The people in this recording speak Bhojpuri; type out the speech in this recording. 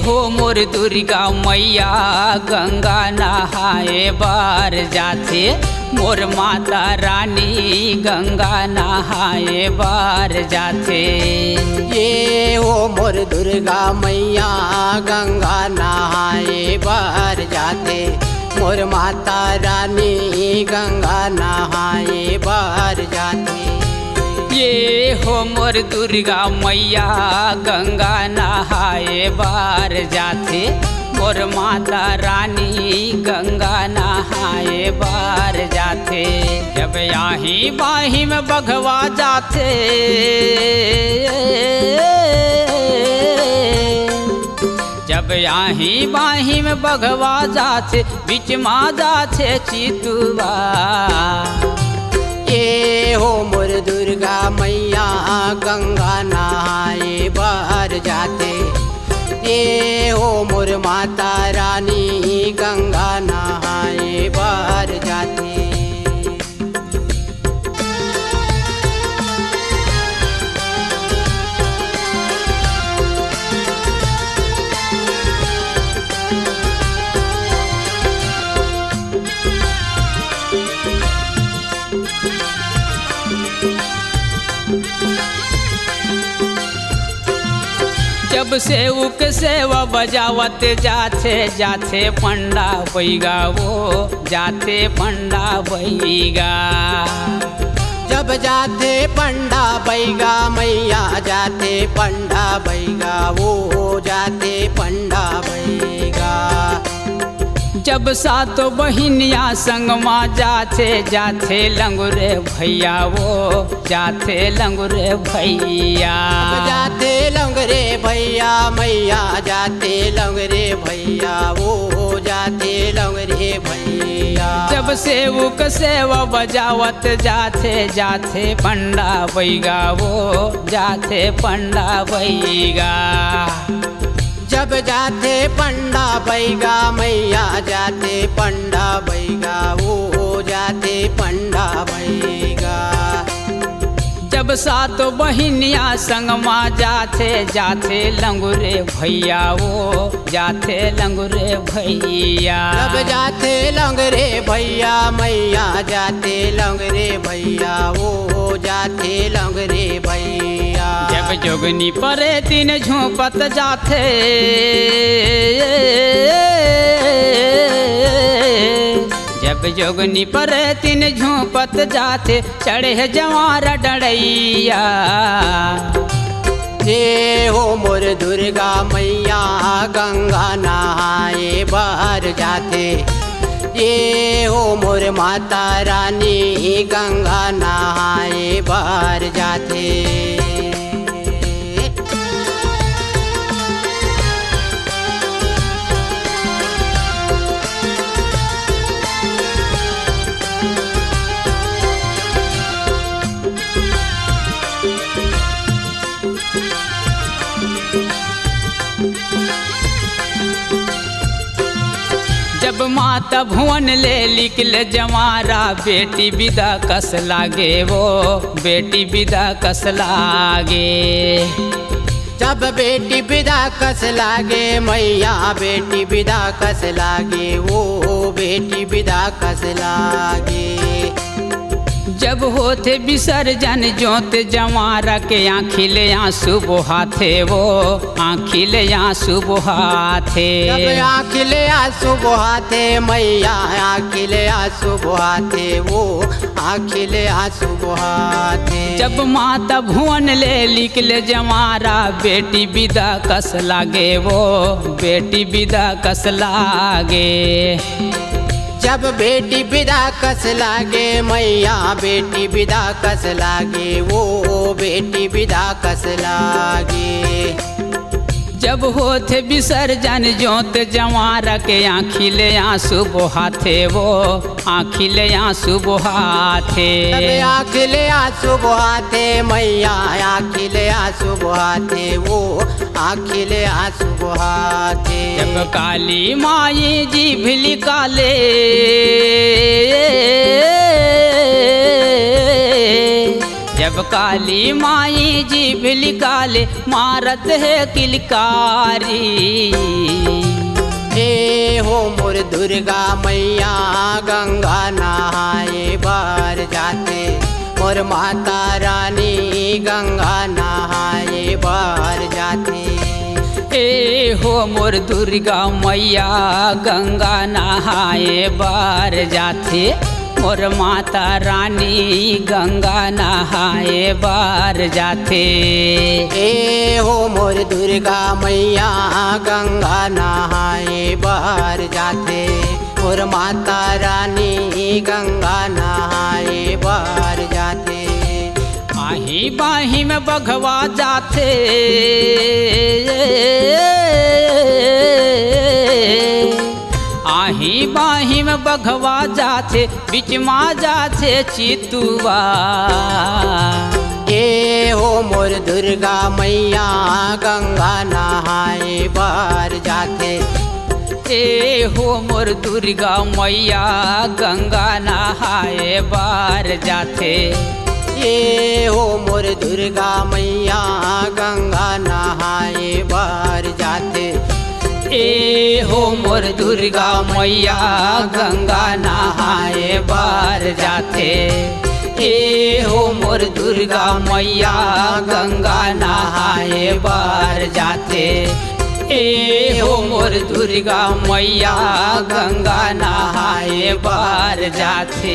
हो मोर दुर्गा मैया गंगा नहाए बार जाथे मोर माता रानी गंगा नहाए बार जाथे। ये हो मोर दुर्गा मैया गंगा नहाए बार जाते मोर माता रानी गंगा नहाए बार जाते। ये हो मोर दुर्गा मैया गंगा नहाए बार जाथे मोर माता रानी गंगा नहाए बार जाथे। जब आही बाही में बघवा जाथे जब आही बाही में बघवा जाथे बीच मा जाथे चितुआ। ये हो मोर दुर्गा मैया गंगा नहाए बार जाते। ये हो मोर माता रानी गंगा नहाए बार जाते। जब सेवक सेवा बजावत जाथे जाथे पंडा बैगा वो जाथे पंडा बैगा। जब जाते पंडा बैगा मैया जाते पंडा बैगा वो जाते पंडा बैगा। जब सातो बहिनिया संग माँ जाथे जाथे लंगुरे भैया वो जाथे लंगुरे भैया। जाते लंगरे भैया मैया जाते लंगरे भैया वो जाते लंगरे भैया। जब सेवक सेवा बजावत जाथे जाथे पंडा बैगा वो जाथे पंडा बैगा। जब जाते पंडा बैगा मैया जाते पंडा बैगा वो जाते पंडा बैगा। जब सातो बहिनिया संग माँ जाथे जाथे लंगुरे भैया वो जाथे लंगुरे भैया। जब जाते लंगरे भैया मैया जाते लंगरे भैया वो जाते लंगरे भैया। जब जोगनी परे तीन झोंपत जाथे जब जोगनी परे तीन झोंपत जाथे चढ़े जवारा डड़ैया। ये हो मोर दुर्गा मैया गंगा नहाए बाहर जाते। ये हो मोर माता रानी गंगा नहाए बाहर जाते। जब माता भुवन ले लिखल जमारा बेटी विदा कस लागे वो बेटी विदा कस लागे। जब बेटी विदा कस लागे मैया बेटी विदा कस लागे वो बेटी विदा कस लागे। जब होते विसर्जन जोत जमारा के आँखिले आंसू बहाथे वो आँखिले आंसू बहाथे। जब आँखिले आंसू बहाते मैया आँखिले आंसू बहाते वो आँखिले आंसू बहाते। जब माता भुवन ले लिखल जमारा बेटी विदा कस लागे वो बेटी विदा कस लागे। जब बेटी विदा कस लागे मैया बेटी विदा कस लागे वो बेटी विदा कस लागे। जब होते विसर्जन जोत जमारा के आँखिले आंसू बहाथे वो आँखिले आंसू बहाथे। आँखिले आंसू बहाते मैया आँखिले आंसू बहाते वो आँखिले आंसू बहाते। जब काली माई जीभ निकाले जब काली माई जीभ निकाले मारत है किलकारी। हे हो मोर दुर्गा मैया गंगा नहाए बार जाते, मोर माता रानी गंगा नहाए बार जाते। ए हो मोर दुर्गा मैया गंगा नहाए बार जाते, मोर माता रानी गंगा नहाए बार जाते। ए हो मोर दुर्गा मैया गंगा नहाए बार जाते, मोर माता रानी गंगा नहाए बार जाते। आही बाही में बघवा जाते, आही बाही में बघवा जाते, बीच माँ जाते चितुआ। ए हो मोर दुर्गा मैया गंगा नहाए बार जाते। ए हो मोर दुर्गा मैया गंगा नहाए बार जाते। ए हो मोर दुर्गा मैया गंगा नहाए बार जाते। ए हो मोर दुर्गा मैया गंगा नहाए बार जाते। ए हो मोर दुर्गा मैया गंगा नहाए बार जाते। ए हो मोर दुर्गा मैया गंगा नहाए बार जाते।